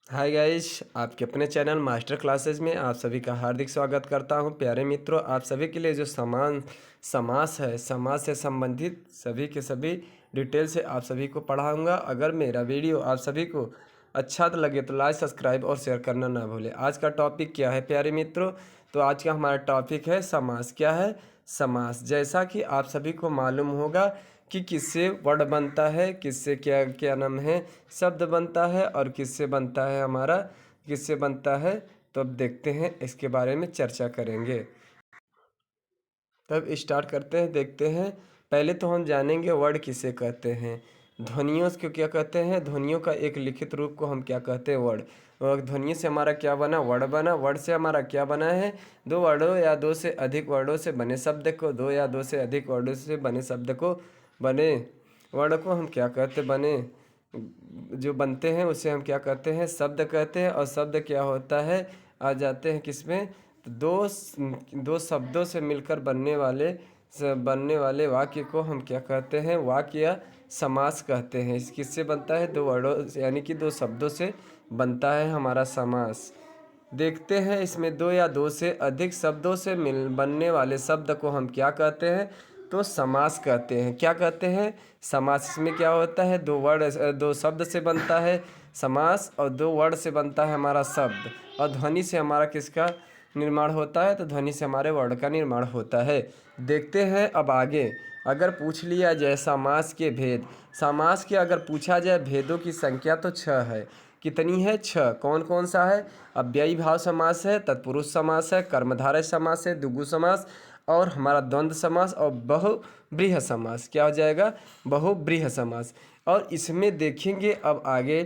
Hi guys, आपके अपने channel master classes में आप सभी का हार्दिक स्वागत करता हूं। प्यारे मित्रों, आप सभी के लिए जो समास है, समाज से संबंधित सभी के सभी डिटेल से आप सभी को पढ़ाऊंगा। अगर मेरा वीडियो आप सभी को अच्छा तो लगे तो लाइक, सब्सक्राइब और शेयर करना ना भूलें। आज का टॉपिक क्या है प्यारे मित्रों? तो आज का हमारा टॉपिक है समास। क्या है? समास। जैसा कि आप सभी को मालूम होगा कि किससे वर्ड बनता है, किससे क्या क्या नाम है शब्द बनता है, और किससे बनता है हमारा, किससे बनता है। तो अब देखते हैं, इसके बारे में चर्चा करेंगे। तब स्टार्ट करते हैं, देखते हैं। पहले तो हम जानेंगे वर्ड किसे कहते हैं। ध्वनियों को क्या कहते हैं? ध्वनियों का एक लिखित रूप को हम क्या कहते हैं? वर्ड। और ध्वनि से हमारा क्या बना? वर्ड बना। वर्ड से हमारा क्या बना है? दो वर्डों या दो से अधिक वर्डों से बने शब्द को, दो या दो से अधिक वर्डों से बने शब्द को, बने वर्ड को हम क्या कहते? बने जो बनते हैं उसे हम क्या कहते हैं? शब्द कहते हैं। और शब्द क्या होता है? आ जाते हैं किसमें? तो दो शब्दों से मिलकर बनने वाले वाक्य को हम क्या कहते हैं? वाक्य या समास कहते हैं। इस किससे बनता है? दो वर्डों यानी कि दो शब्दों से बनता है हमारा समास। देखते हैं, इसमें दो या दो से अधिक शब्दों से मिल बनने वाले शब्द को हम क्या कहते हैं? तो समास कहते हैं। क्या कहते हैं? समास। इसमें क्या होता है? दो शब्द से बनता है समास, और दो वर्ड से बनता है हमारा शब्द। और ध्वनि से हमारा किसका निर्माण होता है? तो ध्वनि से हमारे वर्ड का निर्माण होता है। देखते हैं अब आगे। अगर पूछ लिया जाए समास के भेद, समास के अगर पूछा जाए भेदों की संख्या तो 6 है। कितनी है? 6। कौन कौन सा है? अव्ययी भाव समास है, तत्पुरुष समास है, कर्मधारय समास है, द्विगु समास, और हमारा द्वंद्व समास, और बहुब्रीहि समास। क्या हो जाएगा? बहुब्रीहि समास। और इसमें देखेंगे अब आगे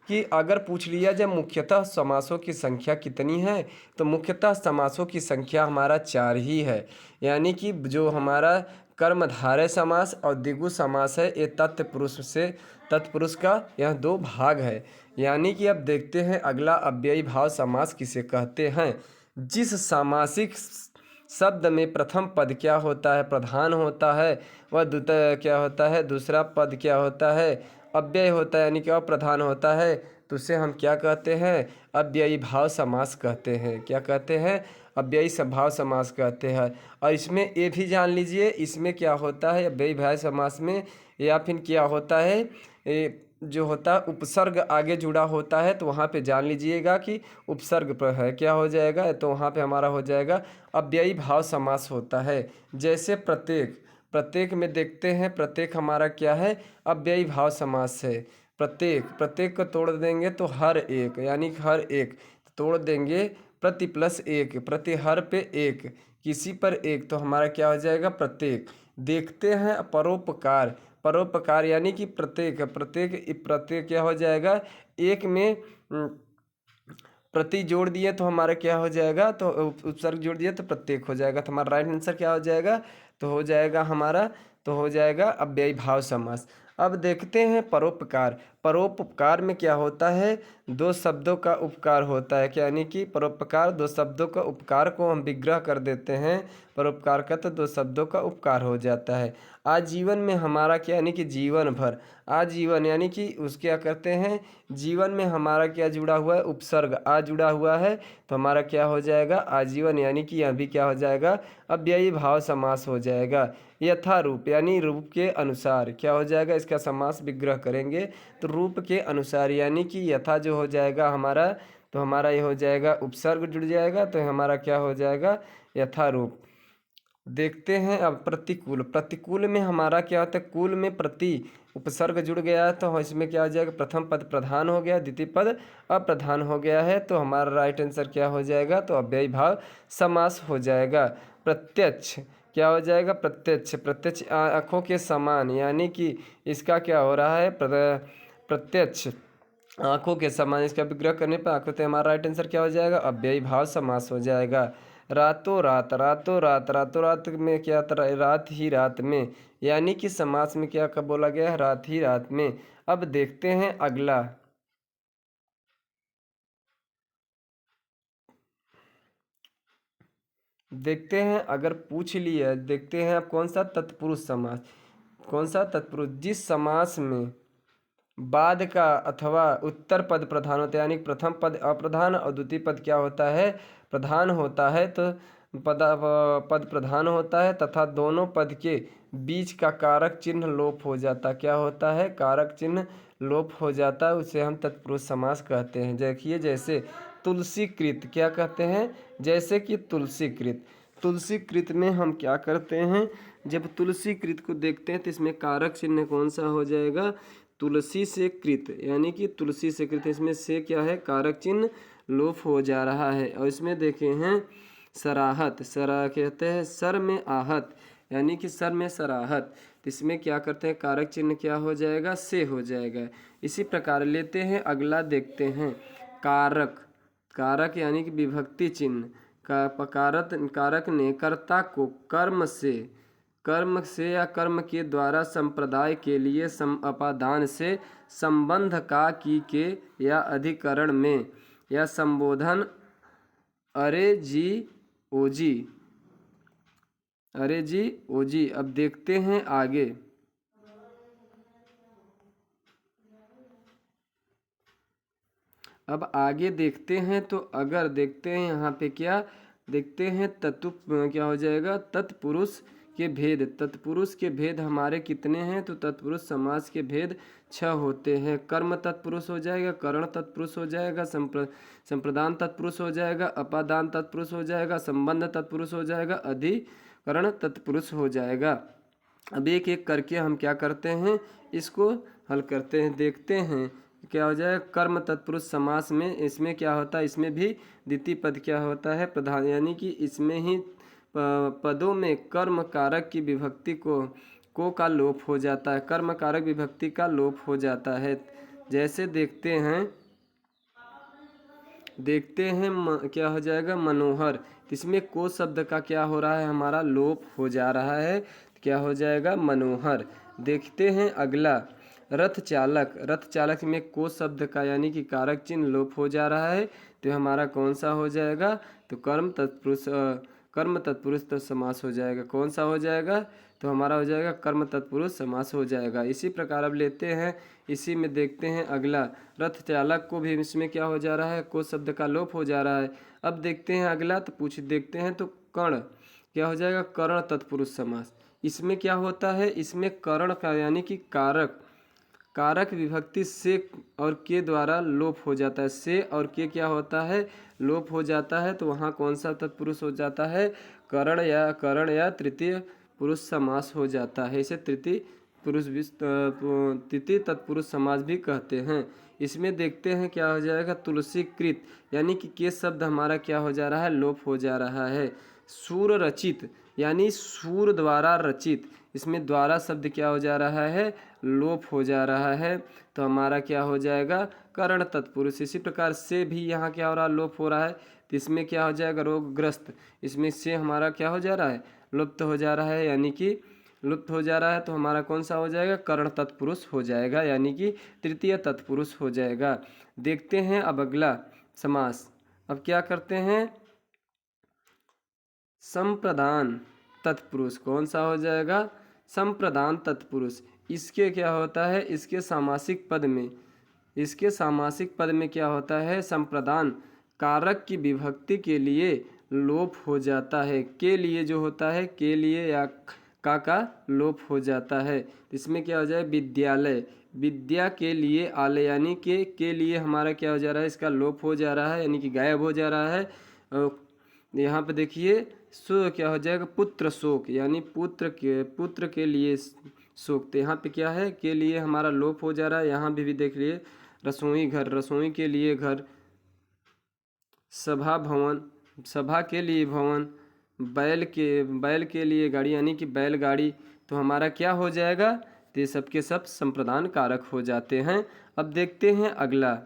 कि अगर पूछ लिया जाए मुख्यतः समासों की संख्या कितनी है, तो मुख्यतः समासों की संख्या हमारा 4 ही है। यानी कि जो हमारा कर्मधारय समास और द्विगु समास है, ये तत्पुरुष का यह 2 भाग है। यानी कि अब देखते हैं अगला, अव्ययी भाव समास किसे कहते हैं? जिस सामासिक शब्द में प्रथम पद क्या होता है? प्रधान होता है। वह द्वितीय क्या होता है? दूसरा पद क्या होता है? अव्यय होता है, यानी कि अप्रधान होता है। तो उसे हम क्या कहते हैं? अव्ययी भाव समास कहते हैं। क्या कहते हैं? अव्ययी भाव समास कहते हैं। और इसमें ये भी जान लीजिए, इसमें क्या होता है अव्ययी भाव समास में, या फिर क्या होता है, जो होता है उपसर्ग आगे जुड़ा होता है, तो वहाँ पे जान लीजिएगा कि उपसर्ग पर है, क्या हो जाएगा? तो वहाँ पे हमारा हो जाएगा अव्ययी भाव समास होता है। जैसे प्रत्येक, प्रत्येक में देखते हैं, प्रत्येक हमारा क्या है? अव्ययी भाव समास है। प्रत्येक, प्रत्येक को तोड़ देंगे तो हर एक, यानी कि हर एक तोड़ देंगे, प्रति प्लस एक, प्रति हर पे एक, किसी पर एक, तो हमारा क्या हो जाएगा? प्रत्येक। देखते हैं परोपकार। परोपकार यानी कि प्रत्येक, प्रत्येक प्रत्येक क्या हो जाएगा? एक में प्रति जोड़ दिए तो हमारा क्या हो जाएगा? तो उपसर्ग जोड़ दिए तो प्रत्येक हो जाएगा। तो हमारा राइट आंसर क्या हो जाएगा? तो हो जाएगा हमारा, तो हो जाएगा अव्ययी भाव समास। अब देखते हैं परोपकार। परोपकार में क्या होता है? दो शब्दों का उपकार होता है। क्या यानी कि परोपकार, दो शब्दों का उपकार को हम विग्रह कर देते हैं। परोपकार का तो दो शब्दों का उपकार हो जाता है। आजीवन में हमारा क्या, यानी कि जीवन भर। आजीवन यानी कि उसके क्या करते हैं? जीवन में हमारा क्या जुड़ा हुआ है? उपसर्ग आ जुड़ा हुआ है, तो हमारा क्या हो जाएगा? आजीवन, यानी कि यह भी क्या हो जाएगा? अव्ययी भाव समास हो जाएगा। यथा रूप यानी रूप के अनुसार क्या हो जाएगा? इसका समास विग्रह करेंगे तो रूप के अनुसार, यानी कि यथा जो हो जाएगा हमारा, तो हमारा ये हो जाएगा उपसर्ग जुड़ जाएगा, तो हमारा क्या हो जाएगा? यथा रूप। देखते हैं अब प्रतिकूल। प्रतिकूल में हमारा क्या होता है? कूल में प्रति उपसर्ग जुड़ गया है, तो इसमें क्या हो जाएगा? प्रथम पद प्रधान हो गया, द्वितीय पद अप्रधान हो गया है, तो हमारा राइट आंसर क्या हो जाएगा? तो अव्ययी भाव समास हो जाएगा। प्रत्यक्ष क्या हो जाएगा? प्रत्यक्ष, प्रत्यक्ष आँखों के समान, यानी कि इसका क्या हो रहा है? प्रत्यक्ष आंखों के समान, इसका विग्रह करने पर आंखों, तो हमारा राइट आंसर क्या हो जाएगा? अव्ययी भाव समास हो जाएगा। रातों रात, रातों रात, रातों रात में क्या था? रात ही रात में, यानी कि समास में क्या कब बोला गया है? रात ही रात में। अब देखते हैं अगला। देखते हैं अगर पूछ लिया, देखते हैं अब कौन सा तत्पुरुष समास, कौन सा तत्पुरुष? जिस समास में बाद का अथवा उत्तर पद प्रधान होता है, यानी प्रथम पद अप्रधान और द्वितीय पद क्या होता है, प्रधान होता है। तो पद प्रधान होता है तथा दोनों पद के बीच का कारक चिन्ह लोप हो जाता, क्या होता है, कारक चिन्ह लोप हो जाता है, उसे हम तत्पुरुष समास कहते हैं। देखिए जैसे तुलसीकृत, क्या कहते हैं, जैसे कि तुलसीकृत, तुलसीकृत में हम क्या करते हैं, जब तुलसीकृत को देखते हैं तो इसमें कारक चिन्ह कौन सा हो जाएगा, तुलसी से कृत, यानी कि तुलसी से कृत, इसमें से क्या है, कारक चिन्ह लोप हो जा रहा है। और इसमें देखे हैं सराहत, सरा कहते हैं सर में आहत, यानी कि सर में सराहत, तो इसमें क्या करते हैं, कारक चिन्ह क्या हो जाएगा, से हो जाएगा। इसी प्रकार लेते हैं अगला, देखते हैं कारक, कारक यानी कि विभक्ति चिन्ह का कारक ने कर्ता को कर्म से या कर्म के द्वारा संप्रदाय के लिए अपादान से संबंध का की के या अधिकरण में या संबोधन अरे जी ओजी, अरे जी ओजी। अब देखते हैं आगे, अब आगे देखते हैं तो अगर देखते हैं यहाँ पे क्या देखते हैं, क्या हो जाएगा, तत्पुरुष के भेद, तत्पुरुष के भेद हमारे कितने हैं, तो तत्पुरुष समास के भेद 6 होते हैं। कर्म तत्पुरुष हो जाएगा, करण तत्पुरुष हो जाएगा, संप्रदान तत्पुरुष हो जाएगा, अपादान तत्पुरुष हो जाएगा, संबंध तत्पुरुष हो जाएगा, अधिकरण तत्पुरुष हो जाएगा। अब एक एक करके हम क्या करते हैं, इसको हल करते हैं, देखते हैं क्या हो जाएगा। कर्म तत्पुरुष समास में इसमें क्या होता है, इसमें भी द्वितीय पद क्या होता है, प्रधान, यानी कि इसमें ही पदों में कर्म कारक की विभक्ति को का लोप हो जाता है, कर्म कारक विभक्ति का लोप हो जाता है। जैसे देखते हैं क्या हो जाएगा, मनोहर, इसमें को शब्द का क्या हो रहा है, हमारा लोप हो जा रहा है, क्या हो जाएगा, मनोहर। देखते हैं अगला, रथ चालक, रथ चालक में को शब्द का यानी कि कारक चिन्ह लोप हो जा रहा है, तो हमारा कौन सा हो जाएगा, तो कर्म तत्पुरुष तो समास हो जाएगा, कौन सा हो जाएगा, तो हमारा हो जाएगा कर्म तत्पुरुष समास हो जाएगा। इसी प्रकार अब लेते हैं, इसी में देखते हैं अगला, रथ चालक को भी इसमें क्या हो जा रहा है, को शब्द का लोप हो जा रहा है। अब देखते हैं अगला, तो देखते हैं तो कर्ण क्या हो जाएगा, कर्ण तत्पुरुष समास। इसमें क्या होता है, इसमें कर्ण का यानी कि कारक विभक्ति से और के द्वारा लोप हो जाता है, से और के क्या होता है, लोप हो जाता है, तो वहाँ कौन सा तत्पुरुष हो जाता है, कर्ण या तृतीय पुरुष समास हो जाता है। इसे तृतीय तत्पुरुष समास भी कहते हैं। इसमें देखते हैं क्या हो जाएगा, तुलसीकृत, यानी कि के शब्द हमारा क्या हो जा रहा है, लोप हो जा रहा है। सूर रचित, यानी सूर द्वारा रचित, इसमें द्वारा शब्द क्या हो जा रहा है, लोप हो जा रहा है, तो हमारा क्या हो जाएगा, कर्ण तत्पुरुष। इसी प्रकार से भी यहाँ क्या हो रहा है, लोप हो रहा है, तो इसमें क्या हो जाएगा, रोगग्रस्त, इसमें से हमारा क्या हो जा रहा है, लुप्त हो जा रहा है, यानी कि लुप्त हो जा रहा है, तो हमारा कौन सा हो जाएगा, कर्ण तत्पुरुष हो जाएगा, यानी कि तृतीय तत्पुरुष हो जाएगा। देखते हैं अब अगला समास, अब क्या करते हैं, संप्रदान तत्पुरुष, कौन सा हो जाएगा, संप्रदान तत्पुरुष। इसके क्या होता है, इसके सामासिक पद में क्या होता है, संप्रदान कारक की विभक्ति के लिए लोप हो जाता है, के लिए जो होता है, के लिए या का लोप हो जाता है। इसमें क्या हो जाए, विद्यालय, विद्या के लिए आलय, यानी के लिए हमारा क्या हो जा रहा है, इसका लोप हो जा रहा है, यानी कि गायब हो जा रहा है। यहाँ पे देखिए सो क्या हो जाएगा, पुत्र शोक, यानी पुत्र के लिए शोक, तो यहाँ पे क्या है, के लिए हमारा लोप हो जा रहा है। यहाँ भी देख लिए, रसोई घर, रसोई के लिए घर, सभा भवन, सभा के लिए भवन, बैल के लिए गाड़ी, यानी कि बैलगाड़ी, तो हमारा क्या हो जाएगा, तो ये सब के सब संप्रदान कारक हो जाते हैं। अब देखते हैं अगला,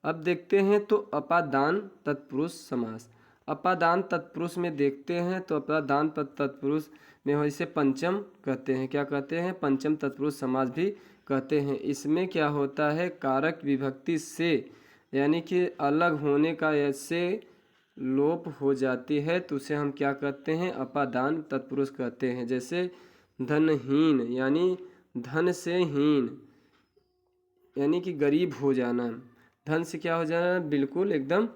अब देखते हैं तो अपादान तत्पुरुष समास। अपादान तत्पुरुष में देखते हैं तो अपादान तत्पुरुष में हो, इसे पंचम कहते हैं, क्या कहते हैं, पंचम तत्पुरुष समास भी कहते हैं। इसमें क्या होता है, कारक विभक्ति से यानी कि अलग होने का ऐसे लोप हो जाती है, तो उसे हम क्या कहते हैं, अपादान तत्पुरुष कहते हैं। जैसे धनहीन यानी धन से हीन यानी कि गरीब हो जाना। धन से क्या हो जाना, बिल्कुल एकदम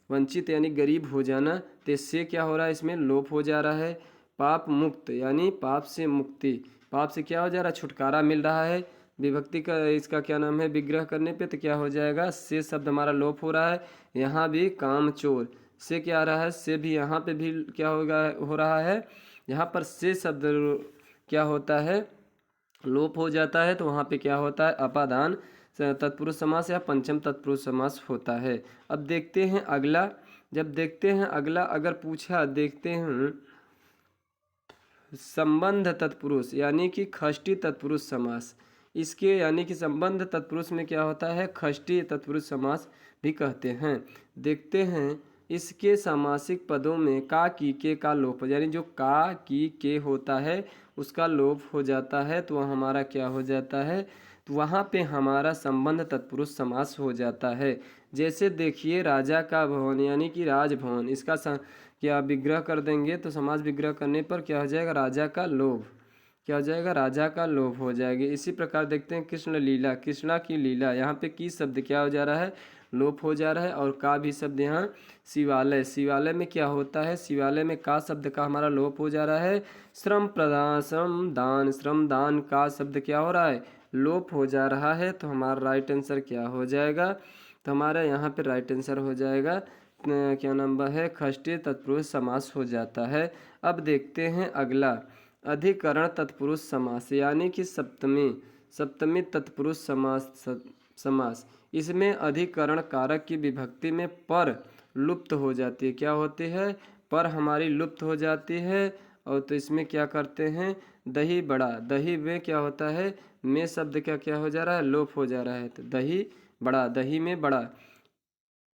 वंचित यानी गरीब हो जाना। तो इससे क्या हो रहा है, इसमें लोप हो जा रहा है। पाप मुक्त यानी पाप से मुक्ति, पाप से क्या हो जा रहा है, छुटकारा मिल रहा है। विभक्ति का इसका क्या नाम है, विग्रह करने पे तो क्या हो जाएगा, से शब्द हमारा लोप हो रहा है। यहाँ भी काम चोर से क्या आ रहा है, से भी यहाँ पे भी क्या होगा, हो रहा है। यहाँ पर से शब्द क्या होता है, लोप हो जाता है। तो वहाँ पे क्या होता है, अपादान तत्पुरुष समास या पंचम तत्पुरुष समास होता है। अब देखते हैं अगला। जब देखते हैं अगला, अगर पूछा, देखते हैं संबंध तत्पुरुष यानी कि षष्ठी तत्पुरुष समास। इसके यानी कि संबंध तत्पुरुष में क्या होता है, षष्ठी तत्पुरुष समास भी कहते हैं। देखते हैं इसके सामासिक पदों में का की के का लोप, यानी जो का की के होता है उसका लोप हो जाता है। तो वह हमारा क्या हो जाता है, तो वहाँ पे हमारा संबंध तत्पुरुष समास हो जाता है। जैसे देखिए राजा का भवन यानी कि राजभवन, इसका क्या विग्रह कर देंगे तो समास विग्रह करने पर क्या हो जाएगा, राजा का लोभ, क्या हो जाएगा, राजा का लोभ हो जाएगी। इसी प्रकार देखते हैं कृष्ण लीला, कृष्णा की लीला, यहाँ पे की शब्द क्या हो जा रहा है, लोप हो जा रहा है। और का भी शब्द यहाँ शिवालय, शिवालय में क्या होता है, शिवालय में का शब्द का हमारा लोप हो जा रहा है। श्रम प्रदान, श्रम दान, श्रम दान का शब्द क्या हो रहा है, लोप हो जा रहा है। तो हमारा राइट आंसर क्या हो जाएगा, तो हमारा यहाँ पे राइट आंसर हो जाएगा क्या नंबर है, षष्ठी तत्पुरुष समास हो जाता है। अब देखते हैं अगला, अधिकरण तत्पुरुष समास यानी कि सप्तमी, सप्तमी तत्पुरुष समास। इसमें अधिकरण कारक की विभक्ति में पर लुप्त हो जाती है, क्या होती है, पर हमारी लुप्त हो जाती है। और तो इसमें क्या करते हैं, दही बड़ा, दही में क्या होता है, में शब्द क्या क्या हो जा रहा है, लोप हो जा रहा है। तो दही बड़ा, दही में बड़ा।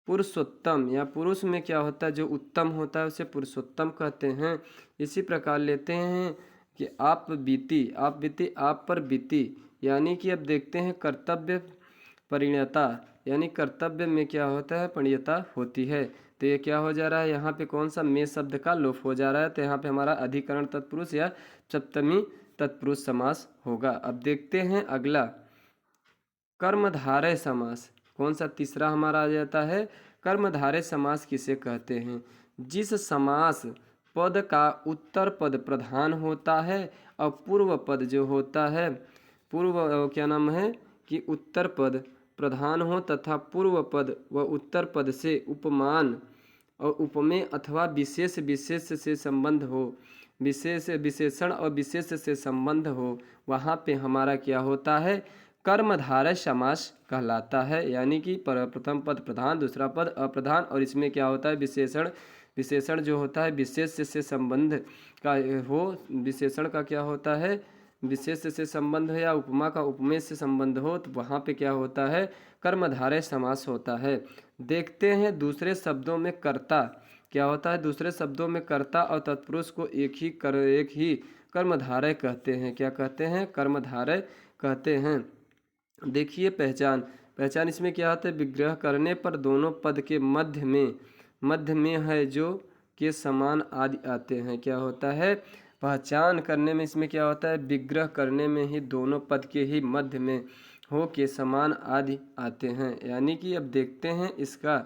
पुरुषोत्तम या पुरुष में क्या होता है, जो उत्तम होता है उसे पुरुषोत्तम कहते हैं। इसी प्रकार लेते हैं कि आप बीती, आप बीती, आप पर बीती, यानी कि अब देखते हैं कर्तव्य परिणता, यानी कर्तव्य में क्या होता है, परिणता होती है। तो ये क्या हो जा रहा है, यहाँ पे कौन सा में शब्द का लोप हो जा रहा है। तो यहाँ पे हमारा अधिकरण तत्पुरुष या सप्तमी तत्पुरुष समास होगा। अब देखते हैं अगला, कर्मधारय समास, कौन सा तीसरा हमारा आ जाता है, कर्मधारय समास किसे कहते हैं, जिस समास पद का उत्तर पद प्रधान होता है और पूर्व पद जो होता है, पूर्व क्या नाम है कि उत्तर पद प्रधान हो तथा पूर्व पद व उत्तर पद से उपमान और उपमेय अथवा विशेष विशेष से संबंध हो, विशेष विशेषण और विशेष से संबंध हो, वहाँ पे हमारा क्या होता है, कर्मधारय समास कहलाता है। यानी कि प्रथम पद प्रधान, दूसरा पद अप्रधान, और इसमें क्या होता है, विशेषण, विशेषण जो होता है विशेष से संबंध का हो, विशेषण का क्या होता है, विशेष से संबंध हो या उपमा का उपमेय से संबंध हो, तो वहाँ पे क्या होता है, कर्मधारय समास होता है। देखते हैं दूसरे शब्दों में कर्ता क्या होता है, दूसरे शब्दों में कर्ता और तत्पुरुष को एक ही कर्मधारय कहते हैं, क्या कहते हैं, कर्मधारय कहते हैं। देखिए पहचान, पहचान इसमें क्या होता है, विग्रह करने पर दोनों पद के मध्य में है जो के समान आदि आते हैं, क्या होता है, पहचान करने में इसमें क्या होता है, विग्रह करने में ही दोनों पद के ही मध्य में हो के समान आदि आते हैं। यानी कि अब देखते हैं इसका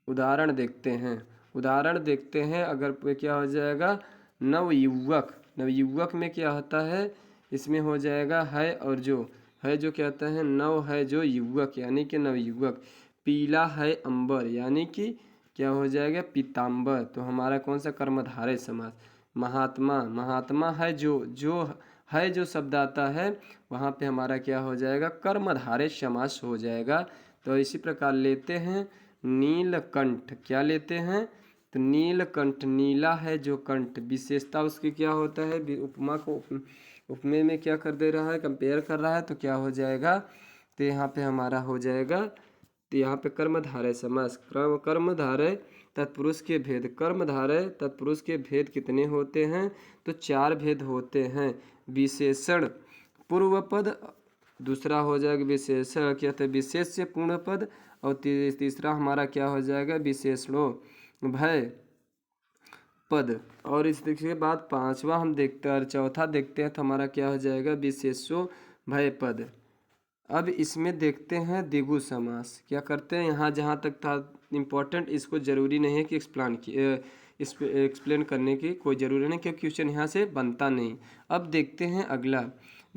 उदाहरण, देखते हैं उदाहरण देखते हैं। अगर क्या हो जाएगा, नवयुवक, नवयुवक में क्या होता है, इसमें हो जाएगा है, और जो है जो क्या होता है, नव है जो युवक यानी कि नवयुवक। पीला है अंबर यानी कि क्या हो जाएगा, पीताम्बर। तो हमारा कौन सा, कर्मधारय समास। महात्मा, महात्मा है जो है जो शब्द आता है वहाँ पे हमारा क्या हो जाएगा, कर्मधारय समास हो जाएगा। तो इसी प्रकार लेते हैं नीलकंठ, क्या लेते हैं, तो नीलकंठ, नीला है जो कंठ, विशेषता उसकी क्या होता है, उपमा को उपमेय में क्या कर दे रहा है, कंपेयर कर रहा है, तो क्या हो जाएगा, तो यहाँ पे हमारा हो जाएगा, तो यहाँ पे कर्मधारय समास। कर्मधारय तत्पुरुष के भेद, कर्मधारय तत्पुरुष के भेद कितने होते हैं, तो 4 भेद होते हैं। विशेषण पूर्व पद, दूसरा हो जाएगा विशेषण क्या होता है, विशेष से पूर्ण पद, और तीसरा हमारा क्या हो जाएगा, विशेषणों भय पद। और इसके बाद पांचवा हम देखते हैं और चौथा देखते हैं तो हमारा क्या हो जाएगा, विशेषो भय पद। अब इसमें देखते हैं द्विगु समास। क्या करते हैं, यहाँ जहाँ तक था इम्पोर्टेंट, इसको ज़रूरी नहीं है कि एक्सप्लेन करने की कोई ज़रूरी नहीं, क्योंकि क्वेश्चन यहाँ से बनता नहीं। अब देखते हैं अगला,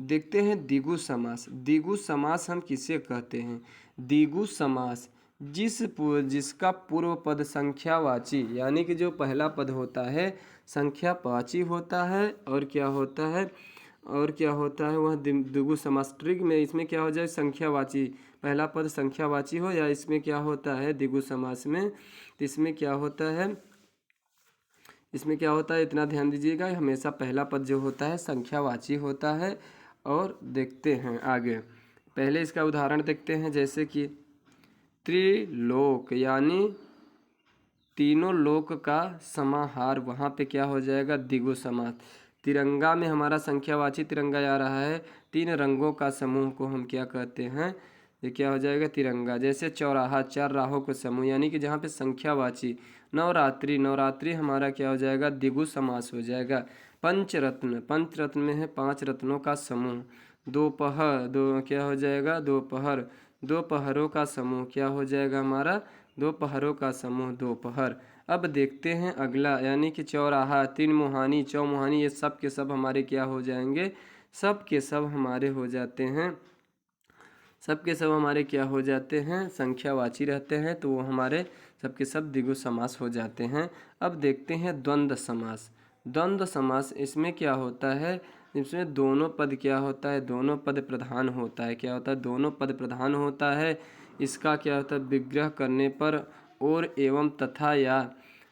देखते हैं द्विगु समास। द्विगु समास हम किसे कहते हैं? द्विगु समास जिसका पूर्व पद संख्यावाची, यानी कि जो पहला पद होता है संख्यावाची होता है, और क्या होता है, और क्या होता है वह द्विगु समास। ट्रिक में इसमें क्या हो जाए, संख्यावाची, पहला पद संख्यावाची हो, या इसमें क्या होता है द्विगु समास में, तो इसमें क्या होता है, इसमें क्या होता है इतना ध्यान दीजिएगा, हमेशा पहला पद जो होता है संख्यावाची होता है। और देखते हैं आगे, पहले इसका उदाहरण देखते हैं, जैसे कि त्रिलोक, यानी तीनों लोक का समाहार, वहाँ पे क्या हो जाएगा, द्विगु समास। तिरंगा में हमारा संख्यावाची तिरंगा आ रहा है, तीन रंगों का समूह को हम क्या कहते हैं, ये क्या हो जाएगा, तिरंगा। जैसे चौराहा, चार राहों का समूह, यानी कि जहाँ पे संख्यावाची। नवरात्रि, नवरात्रि हमारा क्या हो जाएगा, द्विगु समास हो जाएगा। पंचरत्न, पंचरत्न में है पांच रत्नों का समूह। दोपहर, दो क्या हो जाएगा, दोपहर, दोपहरों का समूह क्या हो जाएगा हमारा, दोपहरों का समूह दोपहर। अब देखते हैं अगला, यानी कि चौराहा, तीन मुहानी, चौमुहानी, ये सब के सब हमारे क्या हो जाएंगे, सब के सब हमारे हो जाते हैं, सब के सब हमारे क्या हो जाते हैं, संख्यावाची रहते हैं, तो वो हमारे सब के सब द्विगु समास हो जाते हैं। अब देखते हैं द्वंद्व समास। द्वंद्व समास, इसमें क्या होता है, इसमें दोनों पद क्या होता है, दोनों पद प्रधान होता है। क्या होता है, दोनों पद प्रधान होता है। इसका क्या होता है, विग्रह करने पर और एवं तथा या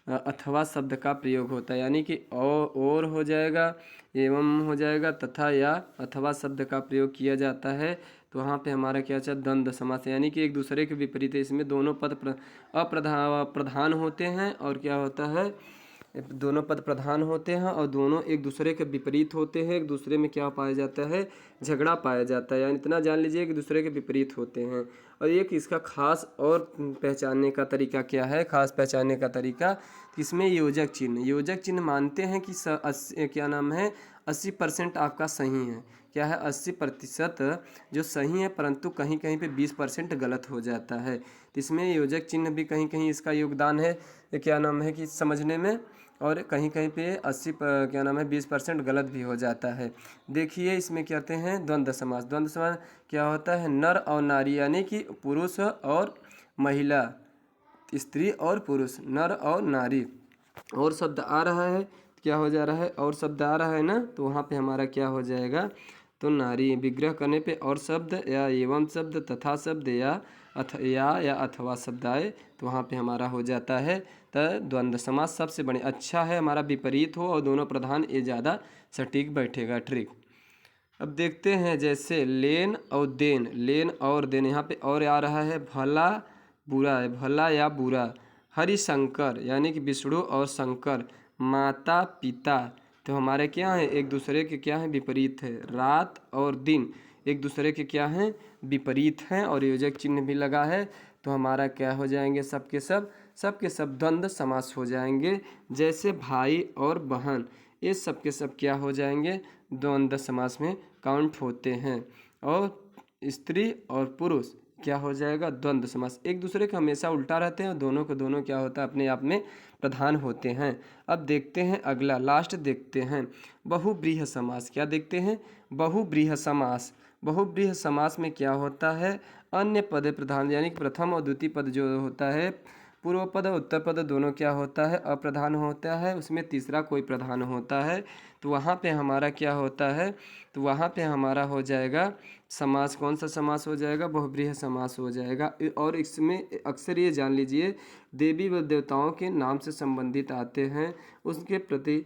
अथवा शब्द का प्रयोग होता है, यानी कि और हो जाएगा, एवं हो जाएगा, तथा या अथवा शब्द का प्रयोग किया जाता है, तो वहाँ पे हमारा क्या अच्छा द्वंद्व समास, यानी कि एक दूसरे के विपरीत है। इसमें दोनों पद प्रधान होते हैं, और क्या होता है, दोनों पद प्रधान होते हैं और दोनों एक दूसरे के विपरीत होते हैं। एक दूसरे में क्या पाया जाता है, झगड़ा पाया जाता है, यानी इतना जान लीजिए कि दूसरे के विपरीत होते हैं। और एक इसका खास और पहचानने का तरीका क्या है, खास पहचानने का तरीका, इसमें योजक चिन्ह, योजक चिन्ह मानते हैं कि क्या नाम है, 80% आपका सही है। क्या है, 80% जो सही है, परंतु कहीं कहीं पे 20% गलत हो जाता है। तो इसमें योजक चिन्ह भी कहीं कहीं इसका योगदान है, क्या नाम है कि समझने में, और कहीं कहीं पे 20% गलत भी हो जाता है। देखिए इसमें क्या कहते हैं, द्वंद्व समास। द्वंद्व समास क्या होता है, नर और नारी, यानी कि पुरुष और महिला, स्त्री और पुरुष, नर और नारी, और शब्द आ रहा है, क्या हो जा रहा है, और शब्द आ रहा है ना, तो वहाँ पे हमारा क्या हो जाएगा, तो नारी। विग्रह करने पे और शब्द या एवं शब्द तथा शब्द या अथवा शब्द आए, तो वहाँ पे हमारा हो जाता है तो द्वंद्व समास सबसे बड़े अच्छा है, हमारा विपरीत हो और दोनों प्रधान, ये ज़्यादा सटीक बैठेगा ट्रिक। अब देखते हैं जैसे लेन और देन, लेन और देन, यहाँ पे और आ रहा है, भला बुरा है, भला या बुरा। हरिशंकर, यानी कि विष्णु और शंकर। माता पिता, तो हमारे क्या है, एक दूसरे के क्या है, विपरीत है। रात और दिन, एक दूसरे के क्या हैं, विपरीत हैं, और योजक चिन्ह भी लगा है, तो हमारा क्या हो जाएंगे, सब के सब द्वंद्व समास हो जाएंगे। जैसे भाई और बहन, ये सब के सब क्या हो जाएंगे, द्वंद्व समास में काउंट होते हैं। और स्त्री और पुरुष क्या हो जाएगा, द्वंद्व समास। एक दूसरे के हमेशा उल्टा रहते हैं, और दोनों को दोनों क्या होता है, अपने आप में प्रधान होते हैं। अब देखते हैं अगला, लास्ट देखते हैं बहुब्रीहि समास। क्या देखते हैं, बहुब्रीहि समास। बहुब्रीहि समास में क्या होता है, अन्य पद प्रधान, यानी कि प्रथम और द्वितीय पद जो होता है, पूर्व पद और उत्तर पद दोनों क्या होता है, अप्रधान होता है, उसमें तीसरा कोई प्रधान होता है, तो वहाँ पे हमारा क्या होता है, तो वहाँ पे हमारा हो जाएगा समास, कौन सा समास हो जाएगा, बहुब्रीहि समास हो जाएगा। और इसमें अक्सर ये जान लीजिए, देवी व देवताओं के नाम से संबंधित आते हैं, उसके प्रति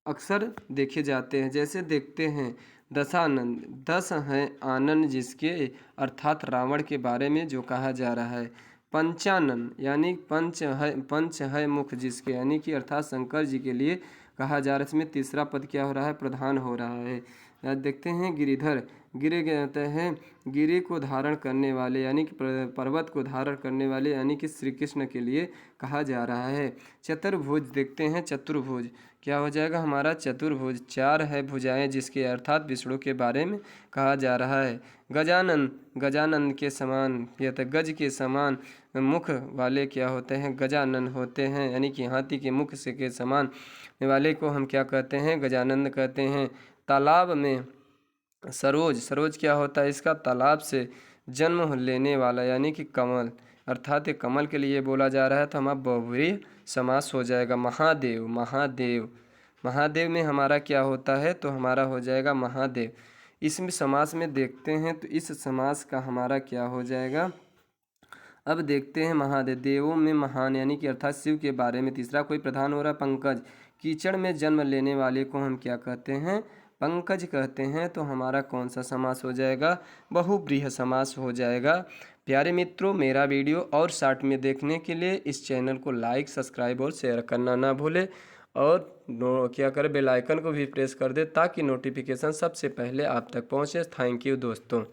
अक्सर देखे जाते हैं। जैसे देखते हैं दशानंद, 10 हैं आनंद जिसके, अर्थात रावण के बारे में जो कहा जा रहा है। पंचानन, यानी पंच है मुख जिसके, यानी कि अर्थात शंकर जी के लिए कहा जा रहा है। इसमें तीसरा पद क्या हो रहा है, प्रधान हो रहा है। देखते हैं गिरिधर, गिरे कहते हैं गिरे को धारण करने वाले यानी कि पर्वत को धारण करने वाले यानी कि श्री कृष्ण के लिए कहा जा रहा है। चतुर्भुज देखते हैं, चतुर्भुज क्या हो जाएगा हमारा चतुर्भुज, चार है भुजाएं जिसके अर्थात विष्णु के बारे में कहा जा रहा है। गजानन, गजानन के समान या तो गज के समान मुख वाले क्या होते हैं गजानन होते हैं, यानी कि हाथी के मुख से के समान वाले को हम क्या कहते हैं गजानन कहते हैं। तालाब में सरोज, सरोज क्या होता है इसका तालाब से जन्म लेने वाला यानी कि कमल, अर्थात ये कमल के लिए बोला जा रहा है तो हमारा बहुव्रीहि समास हो जाएगा। महादेव, महादेव, महादेव में हमारा क्या होता है तो हमारा हो जाएगा महादेव। इसमें समास में देखते हैं तो इस समास का हमारा क्या हो जाएगा। अब देखते हैं महादेव, देवों में महान यानी कि अर्थात शिव के बारे में। तीसरा कोई प्रधान हो रहा पंकज, कीचड़ में जन्म लेने वाले को हम क्या कहते हैं पंकज कहते हैं, तो हमारा कौन सा समास हो जाएगा बहुव्रीहि समास हो जाएगा। प्यारे मित्रों, मेरा वीडियो और शॉर्ट में देखने के लिए इस चैनल को लाइक सब्सक्राइब और शेयर करना ना भूले और क्या करें बेल आइकन को भी प्रेस कर दे ताकि नोटिफिकेशन सबसे पहले आप तक पहुँचे। थैंक यू दोस्तों।